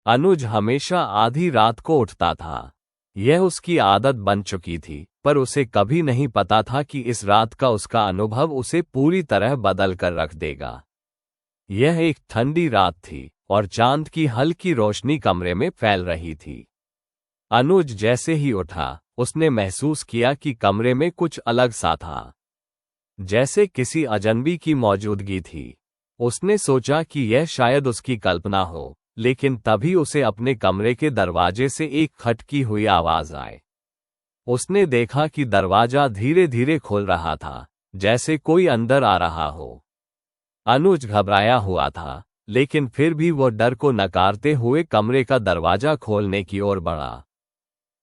अनुज हमेशा आधी रात को उठता था। यह उसकी आदत बन चुकी थी, पर उसे कभी नहीं पता था कि इस रात का उसका अनुभव उसे पूरी तरह बदल कर रख देगा। यह एक ठंडी रात थी और चांद की हल्की रोशनी कमरे में फैल रही थी। अनुज जैसे ही उठा, उसने महसूस किया कि कमरे में कुछ अलग सा था, जैसे किसी अजनबी की मौजूदगी थी। उसने सोचा कि यह शायद उसकी कल्पना हो, लेकिन तभी उसे अपने कमरे के दरवाजे से एक खटकी हुई आवाज आई। उसने देखा कि दरवाजा धीरे धीरे खुल रहा था, जैसे कोई अंदर आ रहा हो। अनुज घबराया हुआ था, लेकिन फिर भी वह डर को नकारते हुए कमरे का दरवाजा खोलने की ओर बढ़ा।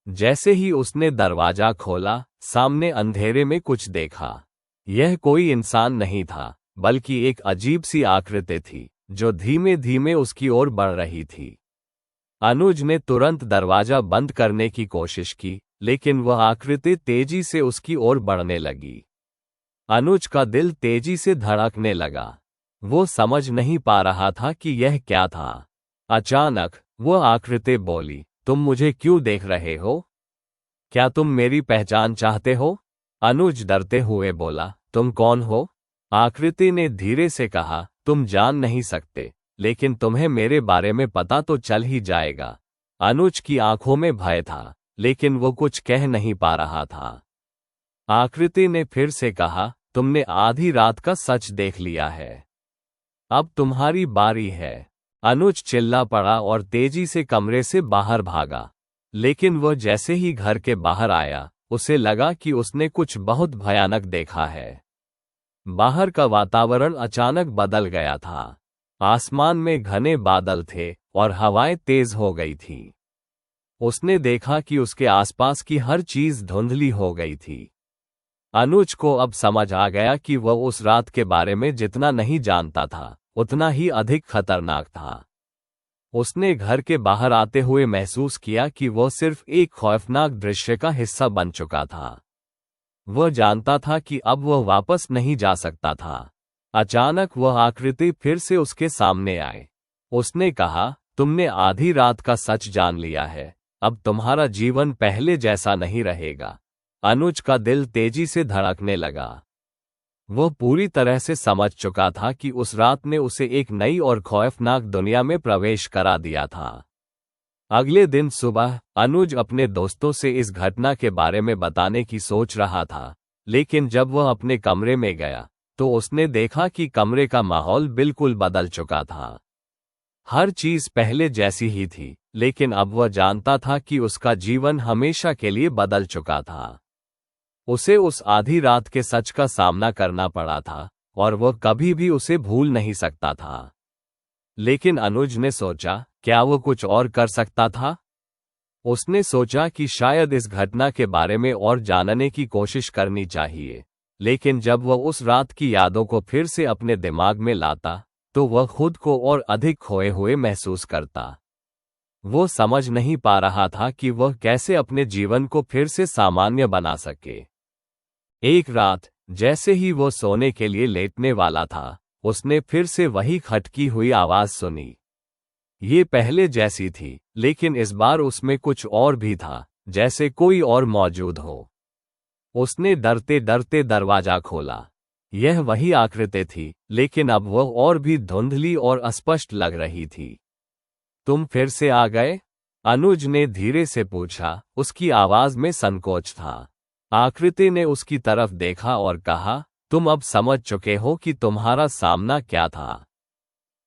जैसे ही उसने दरवाजा खोला, सामने अंधेरे में कुछ देखा। यह कोई इंसान नहीं था, बल्कि एक अजीब सी आकृति थी, जो धीमे धीमे उसकी ओर बढ़ रही थी। अनुज ने तुरंत दरवाजा बंद करने की कोशिश की, लेकिन वह आकृति तेजी से उसकी ओर बढ़ने लगी। अनुज का दिल तेजी से धड़कने लगा। वो समझ नहीं पा रहा था कि यह क्या था। अचानक वह आकृति बोली, तुम मुझे क्यों देख रहे हो? क्या तुम मेरी पहचान चाहते हो? अनुज डरते हुए बोला, तुम कौन हो? आकृति ने धीरे से कहा, तुम जान नहीं सकते, लेकिन तुम्हें मेरे बारे में पता तो चल ही जाएगा। अनुज की आंखों में भय था, लेकिन वो कुछ कह नहीं पा रहा था। आकृति ने फिर से कहा, तुमने आधी रात का सच देख लिया है। अब तुम्हारी बारी है। अनुज चिल्ला पड़ा और तेजी से कमरे से बाहर भागा। लेकिन वह जैसे ही घर के बाहर आया, उसे लगा कि उसने कुछ बहुत भयानक देखा है। बाहर का वातावरण अचानक बदल गया था। आसमान में घने बादल थे और हवाएं तेज हो गई थी। उसने देखा कि उसके आसपास की हर चीज धुंधली हो गई थी। अनुज को अब समझ आ गया कि वह उस रात के बारे में जितना नहीं जानता था, उतना ही अधिक खतरनाक था। उसने घर के बाहर आते हुए महसूस किया कि वह सिर्फ एक खौफनाक दृश्य का हिस्सा बन चुका था। वह जानता था कि अब वह वापस नहीं जा सकता था। अचानक वह आकृति फिर से उसके सामने आए। उसने कहा, तुमने आधी रात का सच जान लिया है। अब तुम्हारा जीवन पहले जैसा नहीं रहेगा। अनुज का दिल तेजी से धड़कने लगा। वह पूरी तरह से समझ चुका था कि उस रात ने उसे एक नई और खौफनाक दुनिया में प्रवेश करा दिया था। अगले दिन सुबह अनुज अपने दोस्तों से इस घटना के बारे में बताने की सोच रहा था, लेकिन जब वह अपने कमरे में गया तो उसने देखा कि कमरे का माहौल बिल्कुल बदल चुका था। हर चीज पहले जैसी ही थी, लेकिन अब वह जानता था कि उसका जीवन हमेशा के लिए बदल चुका था। उसे उस आधी रात के सच का सामना करना पड़ा था और वह कभी भी उसे भूल नहीं सकता था। लेकिन अनुज ने सोचा, क्या वो कुछ और कर सकता था? उसने सोचा कि शायद इस घटना के बारे में और जानने की कोशिश करनी चाहिए। लेकिन जब वह उस रात की यादों को फिर से अपने दिमाग में लाता, तो वह खुद को और अधिक खोए हुए महसूस करता। वो समझ नहीं पा रहा था कि वह कैसे अपने जीवन को फिर से सामान्य बना सके। एक रात, जैसे ही वो सोने के लिए लेटने वाला था, उसने फिर से वही खटकी हुई आवाज सुनी। ये पहले जैसी थी, लेकिन इस बार उसमें कुछ और भी था, जैसे कोई और मौजूद हो। उसने डरते डरते दरवाजा खोला। यह वही आकृति थी, लेकिन अब वह और भी धुंधली और अस्पष्ट लग रही थी। तुम फिर से आ गए? अनुज ने धीरे से पूछा। उसकी आवाज में संकोच था। आकृति ने उसकी तरफ देखा और कहा, तुम अब समझ चुके हो कि तुम्हारा सामना क्या था।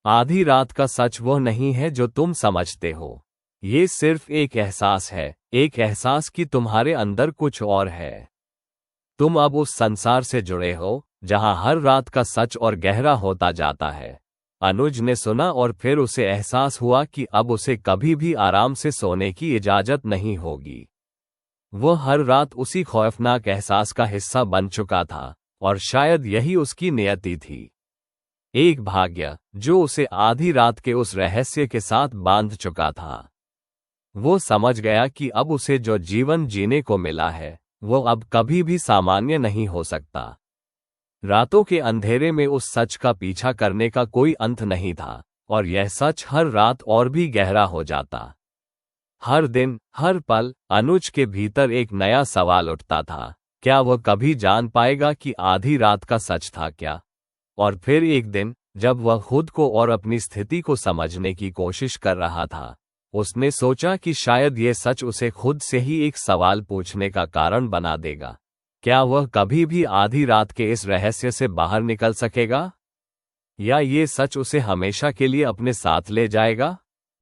आधी रात का सच वो नहीं है जो तुम समझते हो। ये सिर्फ एक एहसास है, एक एहसास कि तुम्हारे अंदर कुछ और है। तुम अब उस संसार से जुड़े हो, जहां हर रात का सच और गहरा होता जाता है। अनुज ने सुना और फिर उसे एहसास हुआ कि अब उसे कभी भी आराम से सोने की इजाजत नहीं होगी। वह हर रात उसी खौफनाक एहसास का हिस्सा बन चुका था, और शायद यही उसकी नियति थी। एक भाग्य जो उसे आधी रात के उस रहस्य के साथ बांध चुका था। वो समझ गया कि अब उसे जो जीवन जीने को मिला है, वो अब कभी भी सामान्य नहीं हो सकता। रातों के अंधेरे में उस सच का पीछा करने का कोई अंत नहीं था, और यह सच हर रात और भी गहरा हो जाता। हर दिन, हर पल, अनुज के भीतर एक नया सवाल उठता था। क्या वह कभी जान पाएगा कि आधी रात का सच था क्या? और फिर एक दिन, जब वह खुद को और अपनी स्थिति को समझने की कोशिश कर रहा था, उसने सोचा कि शायद यह सच उसे खुद से ही एक सवाल पूछने का कारण बना देगा। क्या वह कभी भी आधी रात के इस रहस्य से बाहर निकल सकेगा? या ये सच उसे हमेशा के लिए अपने साथ ले जाएगा?